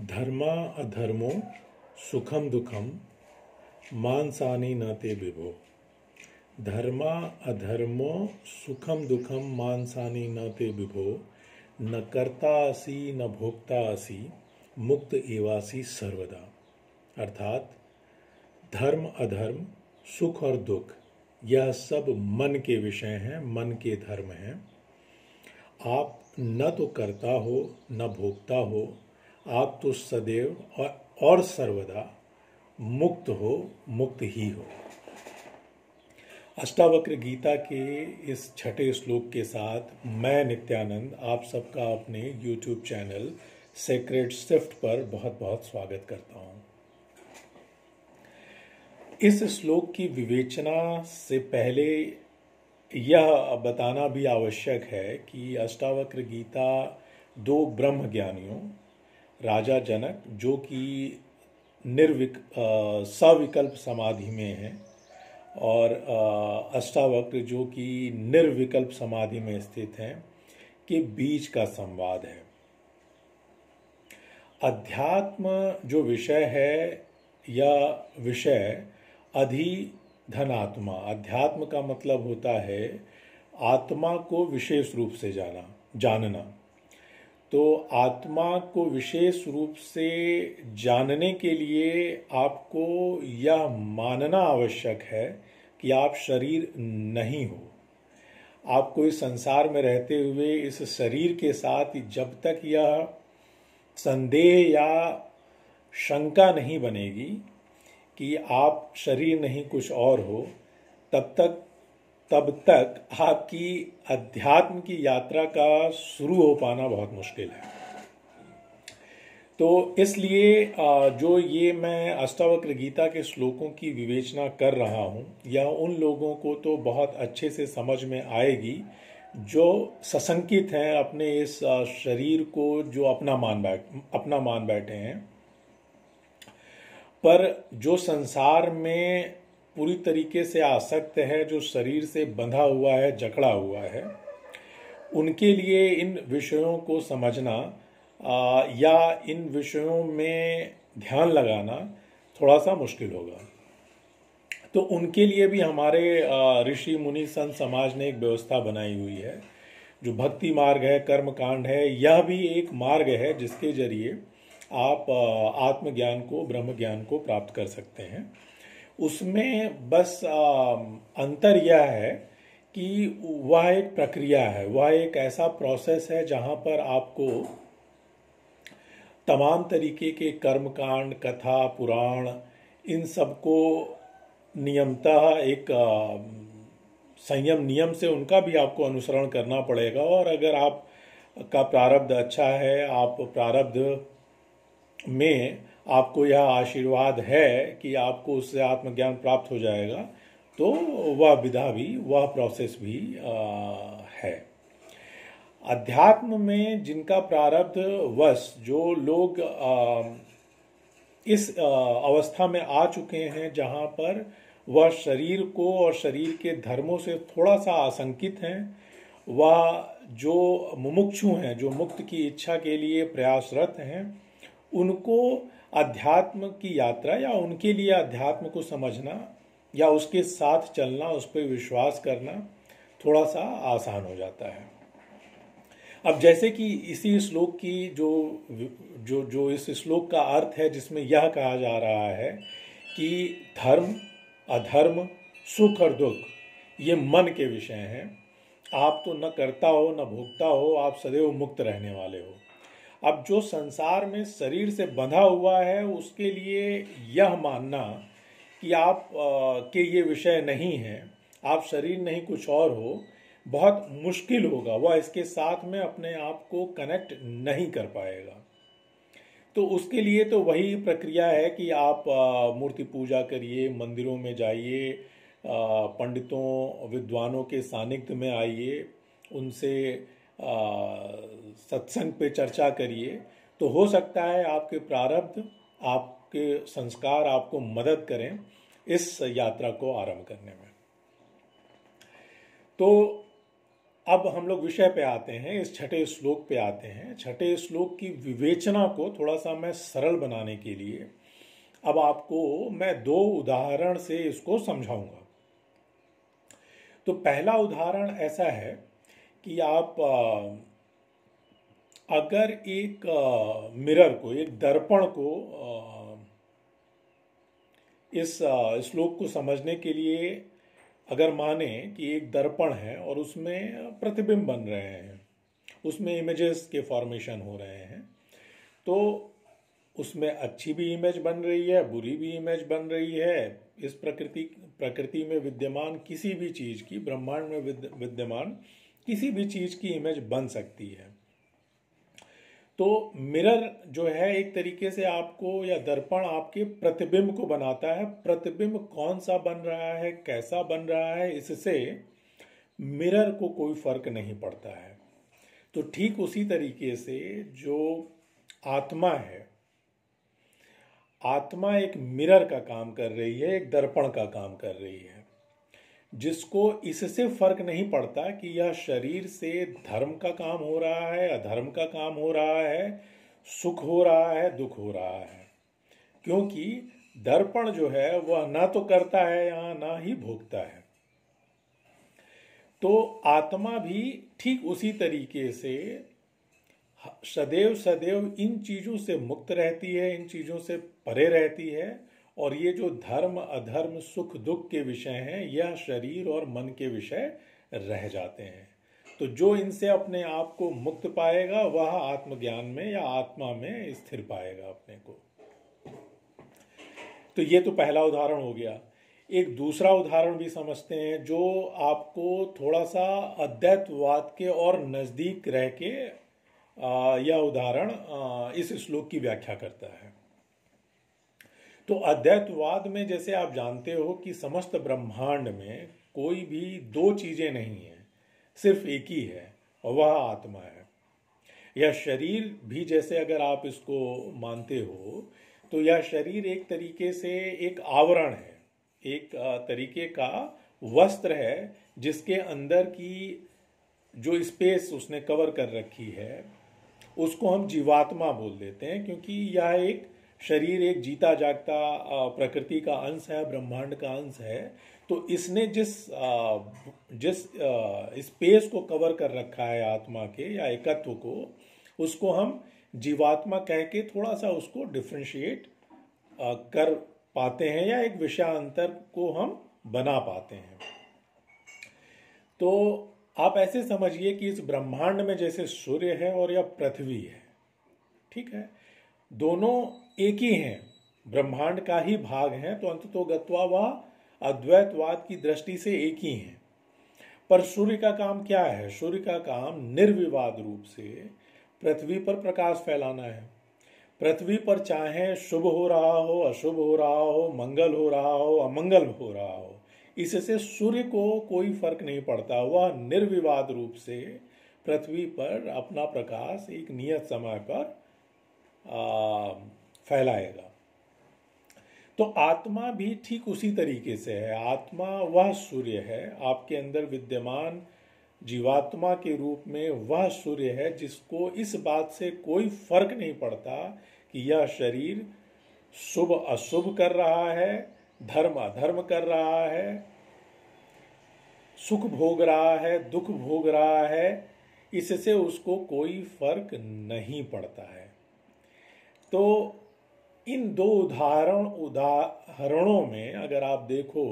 धर्मा अधर्मो सुखम दुखम मानसानि न ते विभो। धर्मा अधर्मो सुखम दुखम मानसानि न ते विभो। न कर्ता असि न भोक्ता असि मुक्त एवासि सर्वदा। अर्थात धर्म अधर्म सुख और दुख यह सब मन के विषय हैं, मन के धर्म हैं। आप न तो कर्ता हो न भोक्ता हो, आप तो सदैव और सर्वदा मुक्त हो, मुक्त ही हो। अष्टावक्र गीता के इस छठे श्लोक के साथ मैं नित्यानंद आप सबका अपने YouTube चैनल सेक्रेड शिफ्ट पर बहुत बहुत स्वागत करता हूँ। इस श्लोक की विवेचना से पहले यह बताना भी आवश्यक है कि अष्टावक्र गीता दो ब्रह्म ज्ञानियों राजा जनक जो कि सविकल्प समाधि में हैं और अष्टावक्र जो कि निर्विकल्प समाधि में स्थित हैं के बीच का संवाद है। अध्यात्म जो विषय है या विषय अधिधनात्मा, अध्यात्म का मतलब होता है आत्मा को विशेष रूप से जानना। तो आत्मा को विशेष रूप से जानने के लिए आपको यह मानना आवश्यक है कि आप शरीर नहीं हो। आपको इस संसार में रहते हुए इस शरीर के साथ जब तक यह संदेह या शंका नहीं बनेगी कि आप शरीर नहीं कुछ और हो, तब तक आपकी अध्यात्म की यात्रा का शुरू हो पाना बहुत मुश्किल है। तो इसलिए जो ये मैं अष्टावक्र गीता के श्लोकों की विवेचना कर रहा हूँ, यह उन लोगों को तो बहुत अच्छे से समझ में आएगी जो सशंकित हैं अपने इस शरीर को जो अपना मान बैठे हैं। पर जो संसार में पूरी तरीके से आसक्त है, जो शरीर से बंधा हुआ है, जकड़ा हुआ है, उनके लिए इन विषयों को समझना या इन विषयों में ध्यान लगाना थोड़ा सा मुश्किल होगा। तो उनके लिए भी हमारे ऋषि मुनि संत समाज ने एक व्यवस्था बनाई हुई है। जो भक्ति मार्ग है, कर्म कांड है, यह भी एक मार्ग है जिसके जरिए आप आत्मज्ञान को, ब्रह्म ज्ञान को प्राप्त कर सकते हैं। उसमें बस अंतर यह है कि वह एक प्रक्रिया है, वह एक ऐसा प्रोसेस है जहाँ पर आपको तमाम तरीके के कर्मकांड, कथा, पुराण, इन सबको नियमतः एक संयम नियम से उनका भी आपको अनुसरण करना पड़ेगा। और अगर आप का प्रारब्ध अच्छा है, आप प्रारब्ध में आपको यह आशीर्वाद है कि आपको उससे आत्मज्ञान प्राप्त हो जाएगा, तो वह विधा भी, वह प्रोसेस भी है। अध्यात्म में जिनका प्रारब्ध वश जो लोग इस अवस्था में आ चुके हैं जहाँ पर वह शरीर को और शरीर के धर्मों से थोड़ा सा आशंकित हैं, वह जो मुमुक्षु हैं, जो मुक्त की इच्छा के लिए प्रयासरत हैं, उनको अध्यात्म की यात्रा या उनके लिए अध्यात्म को समझना या उसके साथ चलना, उस पर विश्वास करना थोड़ा सा आसान हो जाता है। अब जैसे कि इसी श्लोक की जो इस श्लोक का अर्थ है, जिसमें यह कहा जा रहा है कि धर्म अधर्म सुख और दुख ये मन के विषय हैं। आप तो न करता हो न भोगता हो, आप सदैव मुक्त रहने वाले हो। अब जो संसार में शरीर से बंधा हुआ है, उसके लिए यह मानना कि आप के ये विषय नहीं है, आप शरीर नहीं कुछ और हो, बहुत मुश्किल होगा। वह इसके साथ में अपने आप को कनेक्ट नहीं कर पाएगा। तो उसके लिए तो वही प्रक्रिया है कि आप मूर्ति पूजा करिए, मंदिरों में जाइए, पंडितों विद्वानों के सानिध्य में आइए, उनसे सत्संग पे चर्चा करिए। तो हो सकता है आपके प्रारब्ध, आपके संस्कार आपको मदद करें इस यात्रा को आरंभ करने में। तो अब हम लोग विषय पे आते हैं, इस छठे श्लोक पे आते हैं। छठे श्लोक की विवेचना को थोड़ा सा मैं सरल बनाने के लिए अब आपको मैं दो उदाहरण से इसको समझाऊंगा। तो पहला उदाहरण ऐसा है कि आप अगर एक मिरर को, एक दर्पण को, इस श्लोक को समझने के लिए अगर माने कि एक दर्पण है और उसमें प्रतिबिंब बन रहे हैं, उसमें इमेजेस के फॉर्मेशन हो रहे हैं, तो उसमें अच्छी भी इमेज बन रही है, बुरी भी इमेज बन रही है। इस प्रकृति में विद्यमान किसी भी चीज़ की, ब्रह्मांड में विद्यमान किसी भी चीज़ की इमेज बन सकती है। तो मिरर जो है एक तरीके से आपको, या दर्पण आपके प्रतिबिंब को बनाता है। प्रतिबिंब कौन सा बन रहा है, कैसा बन रहा है, इससे मिरर को कोई फर्क नहीं पड़ता है। तो ठीक उसी तरीके से जो आत्मा है, आत्मा एक मिरर का काम कर रही है, एक दर्पण का काम कर रही है, जिसको इससे फर्क नहीं पड़ता कि यह शरीर से धर्म का काम हो रहा है, अधर्म का काम हो रहा है, सुख हो रहा है, दुख हो रहा है। क्योंकि दर्पण जो है वह ना तो करता है यहाँ, ना ही भोगता है। तो आत्मा भी ठीक उसी तरीके से सदैव सदैव इन चीज़ों से मुक्त रहती है, इन चीज़ों से परे रहती है। और ये जो धर्म अधर्म सुख दुख के विषय हैं, यह शरीर और मन के विषय रह जाते हैं। तो जो इनसे अपने आप को मुक्त पाएगा वह आत्मज्ञान में या आत्मा में स्थिर पाएगा अपने को। तो ये तो पहला उदाहरण हो गया। एक दूसरा उदाहरण भी समझते हैं जो आपको थोड़ा सा अद्वैतवाद के और नज़दीक रह के यह उदाहरण इस श्लोक की व्याख्या करता है। तो अद्वैतवाद में जैसे आप जानते हो कि समस्त ब्रह्मांड में कोई भी दो चीजें नहीं है, सिर्फ एक ही है और वह आत्मा है। यह शरीर भी जैसे अगर आप इसको मानते हो तो यह शरीर एक तरीके से एक आवरण है, एक तरीके का वस्त्र है जिसके अंदर की जो स्पेस उसने कवर कर रखी है उसको हम जीवात्मा बोल देते हैं। क्योंकि यह एक शरीर एक जीता जागता प्रकृति का अंश है, ब्रह्मांड का अंश है। तो इसने जिस स्पेस को कवर कर रखा है आत्मा के या एकत्व को, उसको हम जीवात्मा कह के थोड़ा सा उसको डिफ्रेंशिएट कर पाते हैं या एक विषयांतर को हम बना पाते हैं। तो आप ऐसे समझिए कि इस ब्रह्मांड में जैसे सूर्य है और या पृथ्वी है, ठीक है, दोनों एक ही हैं, ब्रह्मांड का ही भाग हैं। तो अंततोगत्वा वह अद्वैतवाद की दृष्टि से एक ही हैं। पर सूर्य का काम क्या है? सूर्य का काम निर्विवाद रूप से पृथ्वी पर प्रकाश फैलाना है। पृथ्वी पर चाहे शुभ हो रहा हो, अशुभ हो रहा हो, मंगल हो रहा हो, अमंगल हो रहा हो, इससे सूर्य को कोई फर्क नहीं पड़ता। वह निर्विवाद रूप से पृथ्वी पर अपना प्रकाश एक नियत समय पर फैलाएगा। तो आत्मा भी ठीक उसी तरीके से है। आत्मा वह सूर्य है, आपके अंदर विद्यमान जीवात्मा के रूप में वह सूर्य है जिसको इस बात से कोई फर्क नहीं पड़ता कि यह शरीर शुभ अशुभ कर रहा है, धर्म अधर्म कर रहा है, सुख भोग रहा है, दुख भोग रहा है, इससे उसको कोई फर्क नहीं पड़ता है। तो इन दो उदाहरणों में अगर आप देखो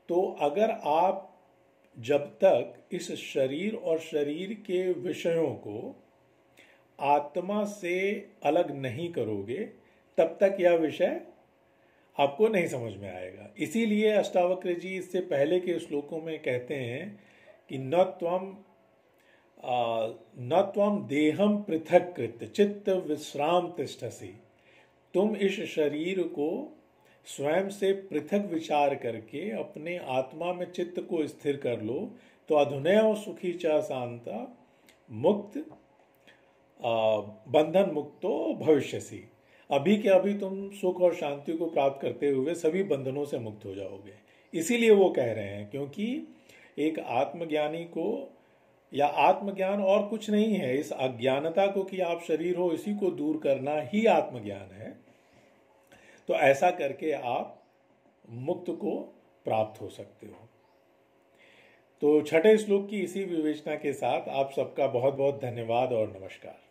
तो अगर आप जब तक इस शरीर और शरीर के विषयों को आत्मा से अलग नहीं करोगे तब तक यह विषय आपको नहीं समझ में आएगा। इसीलिए अष्टावक्र जी इससे पहले के श्लोकों में कहते हैं कि न त्वम देहम पृथक कृत चित्त विश्राम तिष्ठसि। तुम इस शरीर को स्वयं से पृथक विचार करके अपने आत्मा में चित्त को स्थिर कर लो तो अधुनैव सुखी च शांता मुक्त बंधन मुक्तो भविष्यसि। अभी के अभी तुम सुख और शांति को प्राप्त करते हुए सभी बंधनों से मुक्त हो जाओगे। इसीलिए वो कह रहे हैं क्योंकि एक आत्मज्ञानी को या आत्मज्ञान और कुछ नहीं है। इस अज्ञानता को कि आप शरीर हो, इसी को दूर करना ही आत्मज्ञान है। तो ऐसा करके आप मुक्त को प्राप्त हो सकते हो। तो छठे श्लोक की इसी विवेचना के साथ आप सबका बहुत बहुत धन्यवाद और नमस्कार।